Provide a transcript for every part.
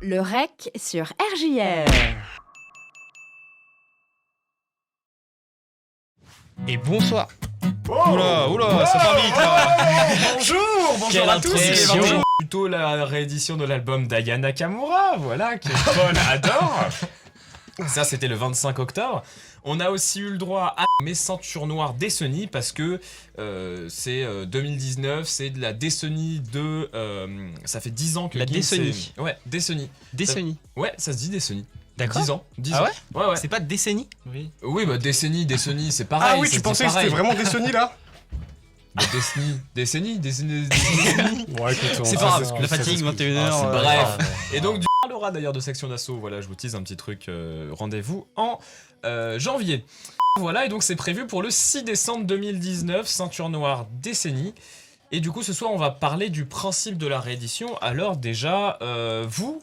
Le REC sur RJR. Et bonsoir. Oh Oula, ça part vite là. Bonjour à tous. introduction. Bonjour. Plutôt la réédition de l'album d'Aya Nakamura, voilà, que Paul adore. Ça, c'était le 25 octobre. On a aussi eu le droit à mes ceintures noires décennie parce que c'est 2019, c'est de la décennie de... ça fait 10 ans que... La Gims décennie. Ouais, décennie. Décennie. Ouais, ça se dit décennie. D'accord. 10 ans. 10 Ah ans. ouais Ouais. C'est pas décennie? Oui, bah décennie, c'est pareil. Ah oui, ça tu se dit pensais que pareil. c'était vraiment décennie là? Bah, décennie. Ouais, écoute, C'est pas grave, la fatigue, 21h. Bref. Et donc, on parlera d'ailleurs de Section d'Assaut. Voilà, je vous tease un petit truc. Rendez-vous en janvier. Voilà, et donc c'est prévu pour le 6 décembre 2019, ceinture noire décennie. Et du coup, ce soir, on va parler du principe de la réédition. Alors déjà, vous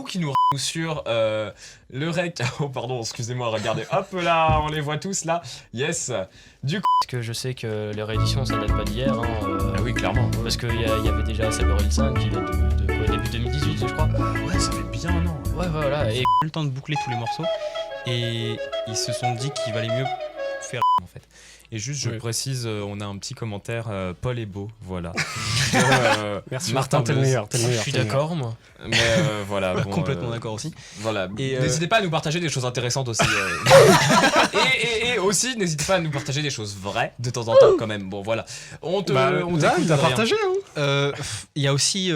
qui nous sur le REC... Oh pardon, excusez-moi, regardez. Hop là, on les voit tous là. Yes. Du coup... Parce que je sais que les rééditions ça date pas d'hier. Ah oui, clairement. Parce qu'il y avait déjà Saber Hilson qui date de quoi, début 2018, je crois. Ouais, ça fait bien un an. Ouais, voilà. Et eu le temps de boucler tous les morceaux et ils se sont dit qu'il valait mieux faire en fait. Et juste, je Oui. précise, on a un petit commentaire, Paul est beau, voilà. Merci Martin Martin, t'es le Beuz. meilleur, t'es le meilleur. je suis t'es le meilleur. d'accord, moi. Mais voilà, bon, Complètement d'accord aussi. Voilà, Et, n'hésitez pas à nous partager des choses intéressantes aussi. Et aussi, n'hésitez pas à nous partager des choses vraies de temps en temps quand même. Bon, voilà. On Là, t'écoute, il a Adrien. partagé, hein. Il y a aussi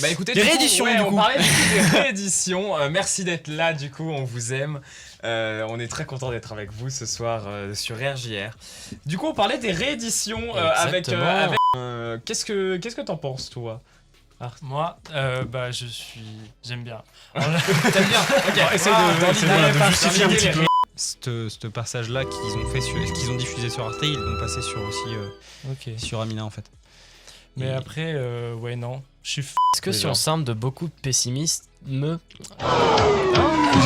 Bah écoutez, Des du coup, rééditions, ouais, du on coup. parlait du coup des rééditions. Merci d'être là, du coup, on vous aime. On est très content d'être avec vous ce soir sur RJR. Du coup, on parlait des rééditions avec... Exactement. Qu'est-ce que t'en penses, toi? Moi, j'aime bien. T'aimes bien? Ok, essaye dans essaye l'idée, de pas justifier un terminer petit les peu. ce passage-là qu'ils ont fait, qu'ils ont diffusé sur Arte, ils l'ont passé sur aussi Ok. sur Amina en fait. Mais Et- après, ouais, non. Je suis Est-ce que sur le simple de beaucoup de pessimistes me... Si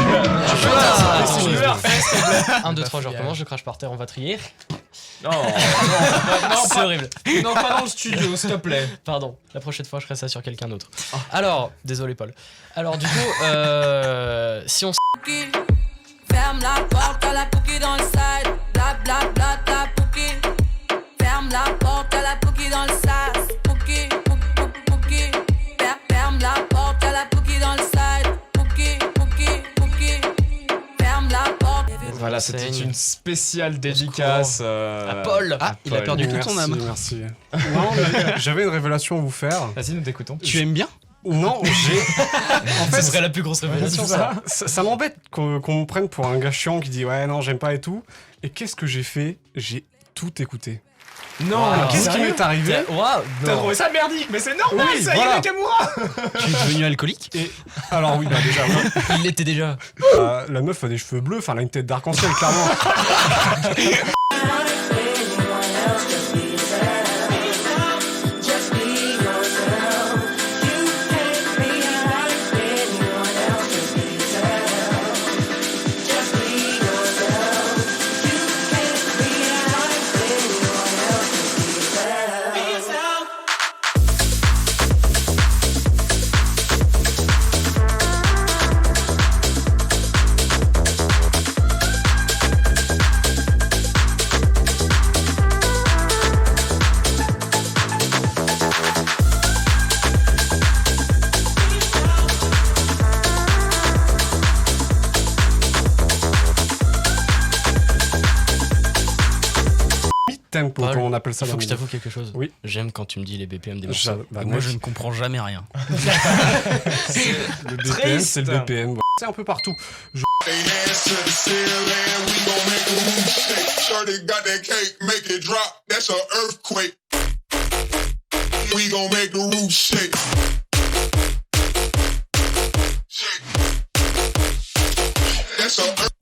tu veux, refais, s'il te plaît. 1, 2, 3, je recommence, je crache par terre, on va trier. Non, C'est horrible. non, pas dans le studio, s'il te plaît. Pardon, la prochaine fois je ferai ça sur quelqu'un d'autre. Alors, désolé Paul. Alors du coup, si on Ferme la porte à la Pookie dans le side. Bla bla bla ta Pookie. Ferme la porte à la Pookie dans le sas. Pookie, Pookie. Ferme la porte à la Pookie dans le side. Pookie. Ferme la porte. Voilà, c'était une spéciale dédicace à Paul. Ah, il a Paul. perdu toute son âme. Merci. Non, mais j'avais une révélation à vous faire. Vas-y, nous t'écoutons. Tu aimes bien? Non, En fait, ce serait la plus grosse révélation ça. ça m'embête qu'on me prenne pour un gars chiant qui dit ouais non j'aime pas et tout. Et qu'est-ce que j'ai fait? J'ai tout écouté. Non, Ah, Qu'est-ce qui sérieux m'est arrivé? Waouh, t'as non. trouvé ça merdique, mais c'est normal, Oui, ça y est, voilà. Nakamura. Tu es devenu alcoolique? Alors oui, bah déjà, Il l'était déjà. la meuf a des cheveux bleus, enfin elle a une tête d'arc-en-ciel clairement. Tempo, Paul, comme on appelle ça Il dans faut le que je t'avoue quelque chose. Oui. J'aime quand tu me dis les BPM des milieu. morceaux. Bah, Moi mec, je ne comprends jamais rien. le BPM, c'est le BPM. Voilà. C'est un peu partout. They hands to the ceiling, we gon' make the roof shake. Shorty got that cake, make it drop, that's an earthquake. We gon' make the roof shake. Shake. That's an earthquake.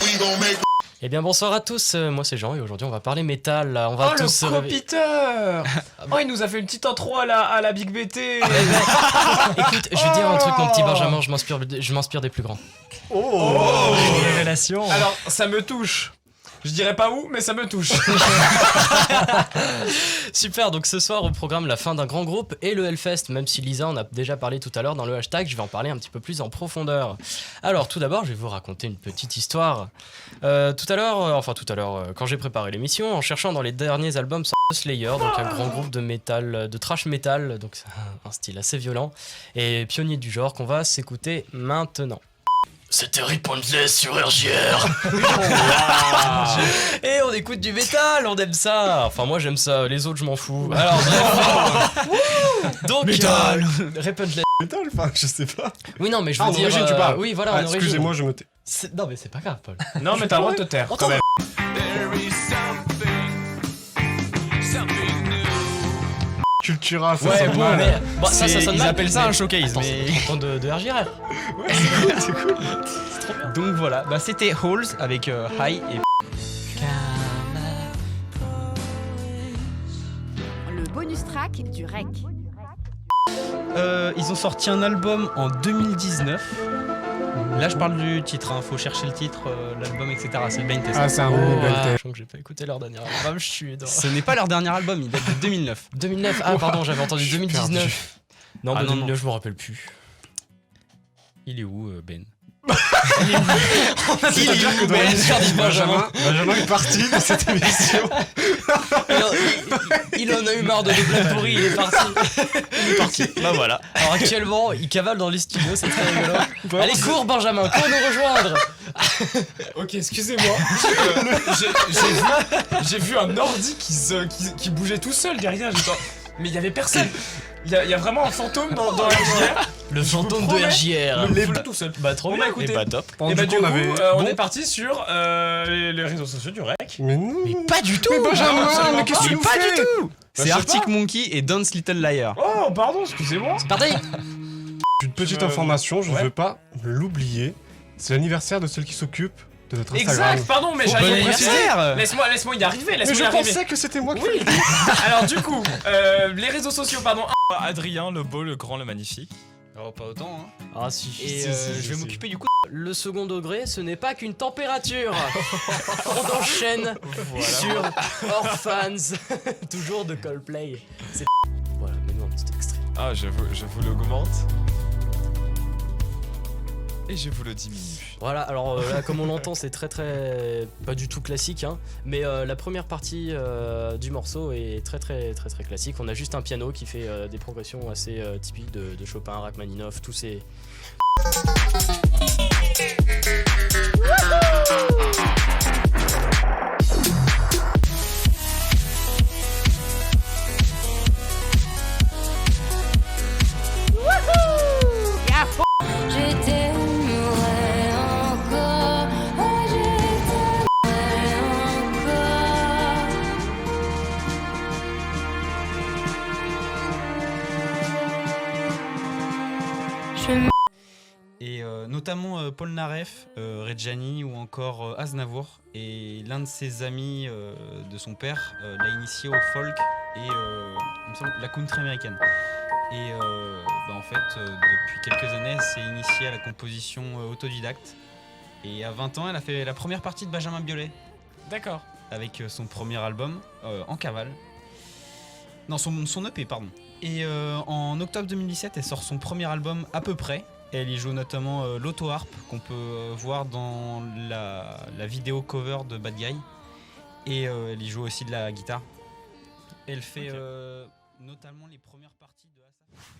We gon' make Eh bien bonsoir à tous, moi c'est Jean et aujourd'hui on va parler métal. Là. On va Oh, tous se le réveiller. Peter. Oh, il nous a fait une petite intro à la Big BT. Écoute, je vais dire un truc mon petit Benjamin, je m'inspire des plus grands. Révélation. Alors, ça me touche. Je dirais pas où, mais ça me touche. Super, donc ce soir au programme la fin d'un grand groupe et le Hellfest, même si Lisa en a déjà parlé tout à l'heure dans le hashtag, je vais en parler un petit peu plus en profondeur. Alors tout d'abord, je vais vous raconter une petite histoire. Tout à l'heure, quand j'ai préparé l'émission, en cherchant dans les derniers albums sans Slayer, donc un grand groupe de métal, de thrash metal, donc c'est un style assez violent, et pionnier du genre qu'on va s'écouter maintenant. C'était Rip Endless sur RJR. Et on écoute du métal, on aime ça. Enfin moi j'aime ça, les autres je m'en fous. Alors bref. Donc Métal. Rip Endless. Métal, enfin, je sais pas. Oui non mais je Ah, veux en dire origine, tu parles. oui voilà Ah, en origine. excusez-moi, je me tais. Non mais c'est pas grave Paul. Non, mais t'as le droit de te taire, quand même. Cultura, ça Ouais sonne bon mal. mais bon, ça sonne Ils mal, appellent ça mais- un showcase. Attends, Mais... c'est 30 ans de RJR. C'est cool. Donc voilà, bah, c'était Halls avec High et... Le bonus track du REC. Ils ont sorti un album en 2019. Là je parle du titre, hein. Faut chercher le titre, l'album, etc. C'est le blind test. Ah, c'est un mini bel Je sens que j'ai pas écouté leur dernier album, je suis dans... Ce n'est pas leur dernier album, il date de 2009. 2009, ah pardon j'avais entendu Je suis 2019. Non Ah, bah non, 2009 je me rappelle plus. Il est où, Ben? C'est-à-dire que dans Ben, l'émission, Benjamin. Benjamin est parti de cette émission. Il en a eu marre de nos blagues pourries, il est parti. Il est parti. Bah voilà. Alors actuellement, il cavale dans les studios, c'est très rigolo. Allez, cours Benjamin, cours nous rejoindre. Ok, excusez-moi. J'ai vu un ordi qui bougeait tout seul derrière. Mais il y avait personne. Il y a vraiment un fantôme dans la rivière. Le fantôme de promets, RJR. Le foule tout seul. Bah trop Bon, bien. bah, écoutez. Et bah top. Et bah Du du coup, coup, on Bon. est parti sur les réseaux sociaux du REC. Mais non. Pas du tout. Mais Benjamin, absolument mais qu'est-ce que tu Mais nous pas fais du tout. je C'est sais Arctic pas. Monkey et Dance Little Liar. Oh, pardon, excusez-moi. C'est parti. Une petite information, je Ouais. veux pas l'oublier. C'est l'anniversaire de celle qui s'occupe de notre Instagram. Exact, pardon, mais Bon j'allais anniversaire. Laisse-moi y arriver, Mais laisse-moi je y arriver. pensais que c'était moi qui Oui. Alors du coup, les réseaux sociaux, pardon. Adrien, le beau, le grand, le magnifique. Oh, pas autant, hein. Ah si. Et si, je vais si. m'occuper du coup. Le second degré, ce n'est pas qu'une température. On enchaîne sur Orphans, toujours de Coldplay. C'est... Voilà, mets-nous un petit extrait. Ah, je vous l'augmente. Et je vous le diminue. Voilà, alors là, comme on l'entend, c'est très pas du tout classique, hein, mais la première partie du morceau est très classique. On a juste un piano qui fait des progressions assez typiques de Chopin, Rachmaninoff, tous ces... Je t'aimerai encore, oh, je t'aimerai encore. Et notamment Paul Naref, Reggiani ou encore Aznavour. Et l'un de ses amis de son père l'a initié au folk et il me semble, la country américaine. Et en fait, depuis quelques années, elle s'est initiée à la composition autodidacte. Et à 20 ans, elle a fait la première partie de Benjamin Biolay D'accord. avec son premier album, En Cavale. Non, son EP, pardon. Et en octobre 2017, elle sort son premier album À peu près. Elle y joue notamment l'auto-harpe qu'on peut voir dans la vidéo cover de Bad Guy. Et elle y joue aussi de la guitare. Elle fait notamment les premières parties de Assa.